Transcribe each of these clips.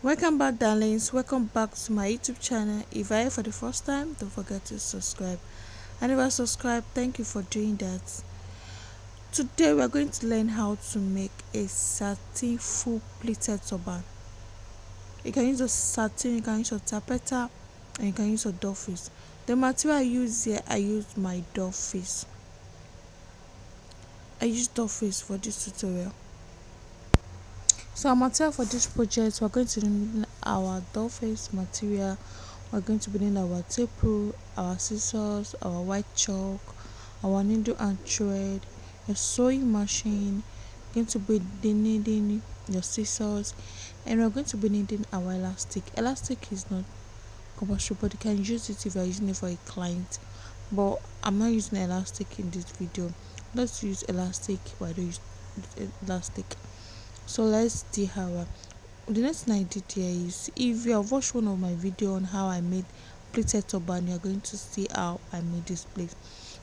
Welcome back, darlings. Welcome back to my YouTube channel. If I are for the first time, don't forget to subscribe. And if I subscribe, thank you for doing that. Today, we are going to learn how to make a satin full pleated turban. You can use a satin, you can use a tapeta, and you can use a dollface. The material I use here, I use my dollface. I use dollface for this tutorial. So our material for this project, we're going to need our dollface material. We're going to be needing our tape rule, our scissors, our white chalk, our needle and thread, your sewing machine. You're going to be needing your scissors, and we're going to be needing our elastic. Elastic is not compulsory, but you can use it if you're using it for a client. But I'm not using elastic in this video. Let's use elastic, but I don't use elastic. So let's do how. The next thing I did here is, if you have watched one of my video on how I made pleated turban, you're going to see how I made this plate.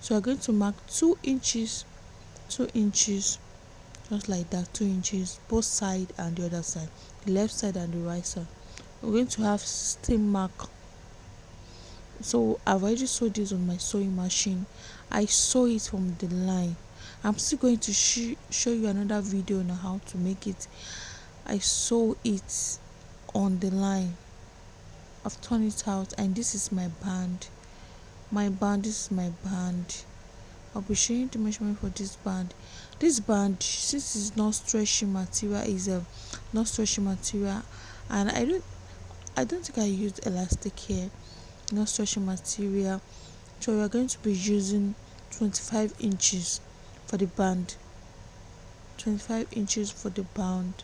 So you're going to mark 2 inches, 2 inches, just like that, 2 inches, both side and the other side, the left side and the right side. We're going to have 16 mark. So I've already sewed this on my sewing machine. I sew it from the line. I'm still going to show you another video on how to make it. I sew it on the line. I've torn it out, and this is my band. This is my band. I'll be showing you the measurement for this band. This band, since it's not stretchy material, is a not stretchy material, and I don't think I used elastic here. Not stretchy material. So we are going to be using 25 inches for the band. 25 inches for the band.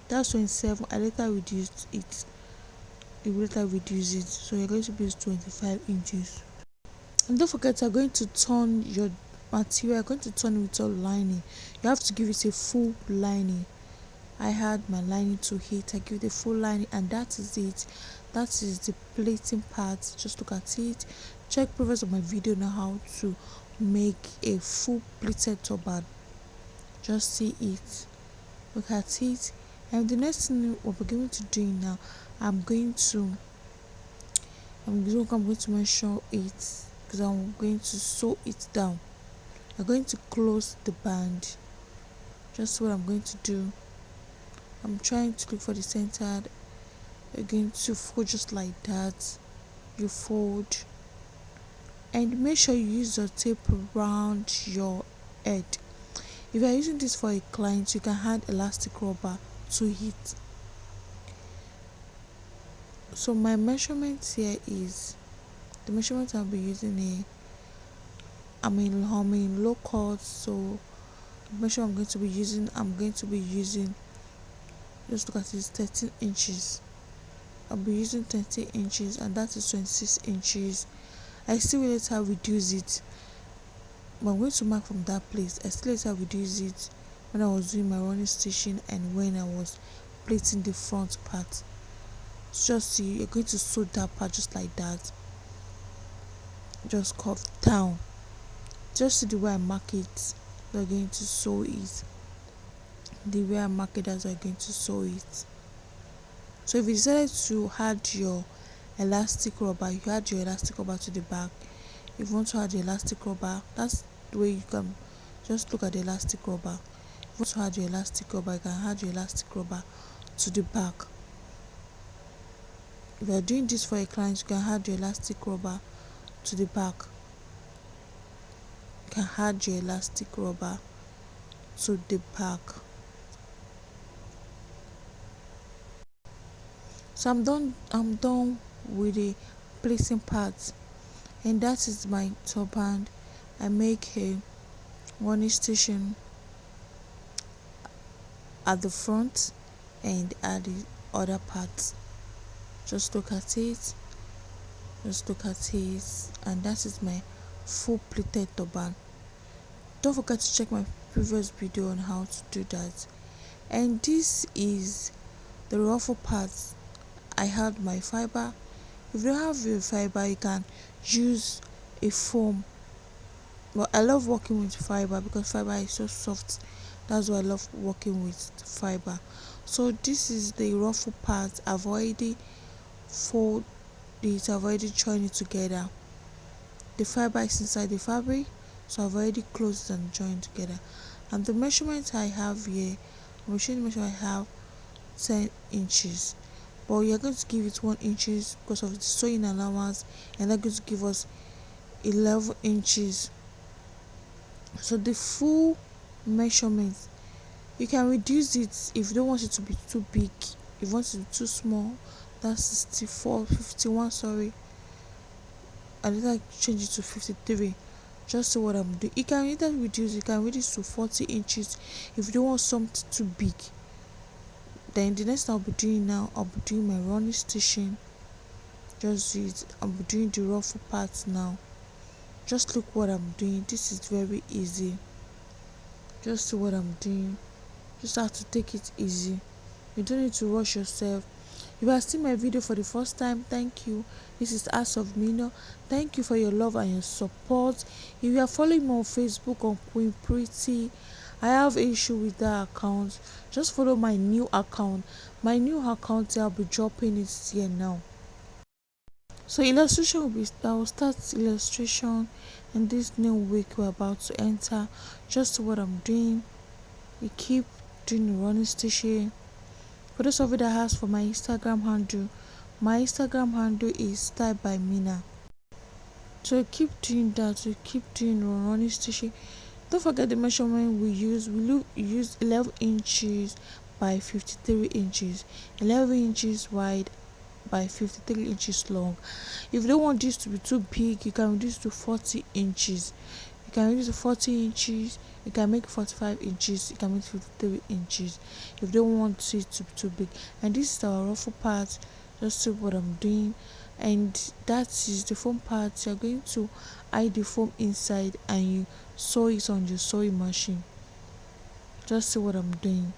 That's 27. I later reduced it. You later reduce it. So you're going to use 25 inches. And don't forget, you're going to turn your material. You're going to turn it with your lining. You have to give it a full lining. I had my lining to hit. I give it a full lining, and that is it. That is the plating part. Just look at it. Check previous of my video on how to make a full pleated turban. Just see it. Look at it. And the next thing we're going to do now, I'm going to measure it, because I'm going to sew it down. I'm going to close the band. Just what I'm going to do. I'm trying to look for the center. You're going to fold just like that. You fold, and make sure you use your tape around your head. If you are using this for a client, you can add elastic rubber to it. So my measurement here is, the measurement I'll be using I'm in low cut. So the measurement I'm going to be using, just look at this, 13 inches. I'll be using 13 inches, and that is 26 inches. I still will later reduce it, but I'm going to mark from that place. I still later reduce it when I was doing my running stitching and when I was plating the front part. Just see, you're going to sew that part just like that. Just curve down. Just see the way I mark it. You're going to sew it. The way I mark it, that's how you're going to sew it. So if you decided to add your elastic rubber, you add your elastic rubber to the back. If you want to add the elastic rubber, that's the way you can just look at the elastic rubber. If you want to add your elastic rubber, you can add your elastic rubber to the back. If you are doing this for a client, you can add your elastic rubber to the back. You can add your elastic rubber to the back. So I'm done with the placing part, and that is my turban. I make a one station at the front and at the other part. Just look at it. And that is my full pleated turban. Don't forget to check my previous video on how to do that. And this is the ruffle part. I had my fiber. If you don't have your fiber, you can use a foam. But I love working with fiber because fiber is so soft. That's why I love working with fiber. So this is the ruffle part. I've already fold it, I've already joined it together. The fiber is inside the fabric, so I've already closed and joined together. And the measurement I have here, I'm showing the measurement I have 10 inches, but we are going to give it 1 inches because of the sewing allowance, and they're going to give us 11 inches. So the full measurement, you can reduce it if you don't want it to be too big. If you want it to be too small, that's 64, 51, sorry, and then I change it to 53. Just see what I'm doing. You can either reduce, you can reduce to 40 inches if you don't want something too big. Then the next thing I'll be doing now, I'll be doing my running stitching. Just do it. I'll be doing the ruffle part now. Just look what I'm doing. This is very easy. Just see what I'm doing. Just have to take it easy. You don't need to rush yourself. If you are seeing my video for the first time, thank you. This is houseofmenah. Thank you for your love and your support. If you are following me on Facebook on Queen Pretty, I have issue with that account. Just follow my new account. My new account, I'll be dropping it here now. So illustration will be, I will start illustration in this new week we're about to enter. Just what I'm doing. We keep doing the running stitching. For those of you that ask for my Instagram handle, my Instagram handle is style by Mina. So keep doing that. So keep doing the running stitching. Don't forget the measurement we use. We use 11 inches by 53 inches, 11 inches wide by 53 inches long. If you don't want this to be too big, you can reduce to 40 inches. You can reduce to 40 inches. You can make 45 inches. You can make 53 inches. If you don't want it to be too big. And this is our ruffle part. Just see what I'm doing. And that is the foam part. You're going to hide the foam inside and you sew it on your sewing machine. Just see what I'm doing.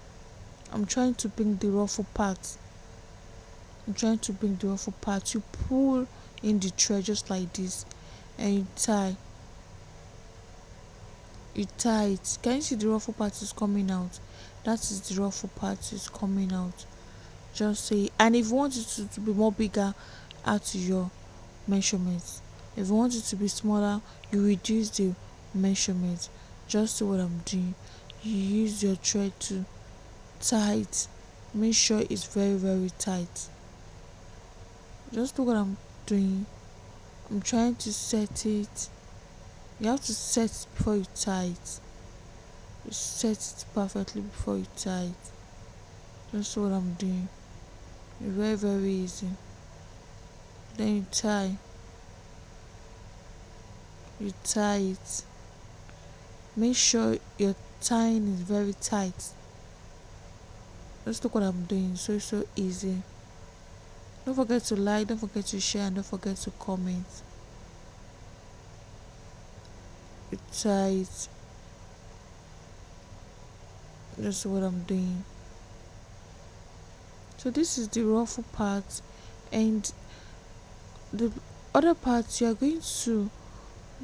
I'm trying to bring the ruffle part. You pull in the thread just like this and you tie it. Can you see the ruffle part is coming out? That is the ruffle part is coming out. Just say, and if you want it to be more bigger, add to your measurements. If you want it to be smaller, you reduce the measurement. Just see what I'm doing. You use your thread to tie it. Make sure it's very, very tight. Just look what I'm doing. I'm trying to set it. You have to set it before you tie it. You set it perfectly before you tie it. Just what I'm doing. It's very, very easy. Then you tie. You tie it. Make sure your tying is very tight. Just look what I'm doing. So easy. Don't forget to like, don't forget to share, and don't forget to comment. You tie it. That's what I'm doing. So this is the ruffle part, and the other part you are going to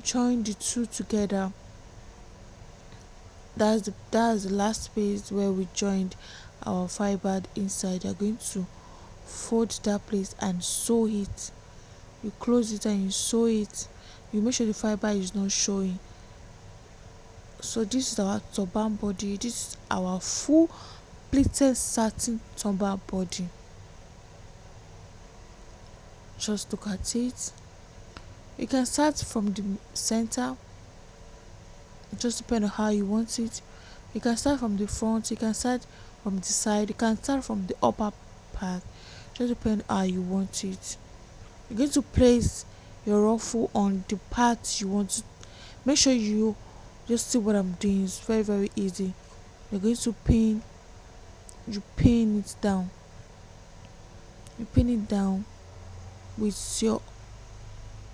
join the two together. That's the last space where we joined our fiber inside. You're going to fold that place and sew it. You close it and you sew it. You make sure the fiber is not showing. So this is our turban body. This is our full pleated satin turban body. Just look at it. You can start from the center. It just depends on how you want it. You can start from the front, you can start from the side, you can start from the upper part. Just depends on how you want it. You're going to place your ruffle on the part you want to. Make sure you just see what I'm doing. It's very, very easy. You're going to pin. You pin it down. You pin it down with your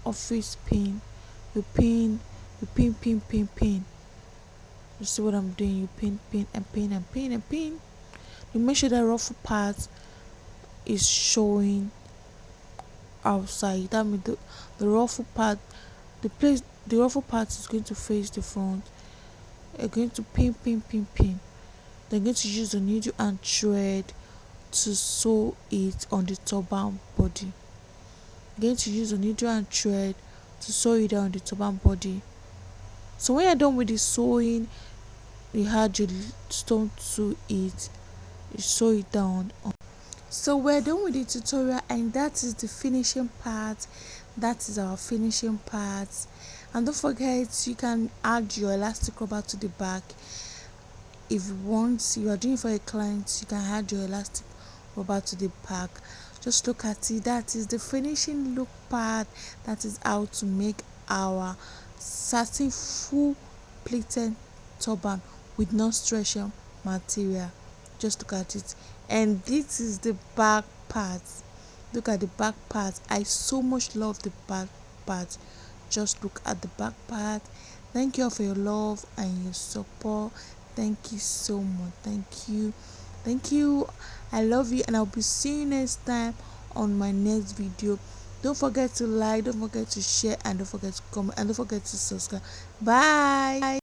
office pin. You pin. You see what I'm doing? You pin and pin and pin and pin. You make sure that ruffle part is showing outside. That means the ruffle part, the ruffle part is going to face the front. You're going to pin. Then you're going to use the needle and thread to sew it on the turban body. You're going to use a needle and thread to sew it on the turban body. So when you're done with the sewing, you add your stone to it, you sew it down. So we're done with the tutorial, and that is the finishing part. That is our finishing part. And don't forget, you can add your elastic rubber to the back. If you want, you are doing it for a client, you can add your elastic rubber to the back. Just look at it. That is the finishing look part. That is how to make our satin full pleated turban with non-stretching material. Just look at it. And this is the back part. Look at the back part. I so much love the back part. Just look at the back part. Thank you all for your love and your support. Thank you so much. Thank you. I love you, and I'll be seeing you next time on my next video. Don't forget to like, don't forget to share, and don't forget to comment, and don't forget to subscribe. Bye.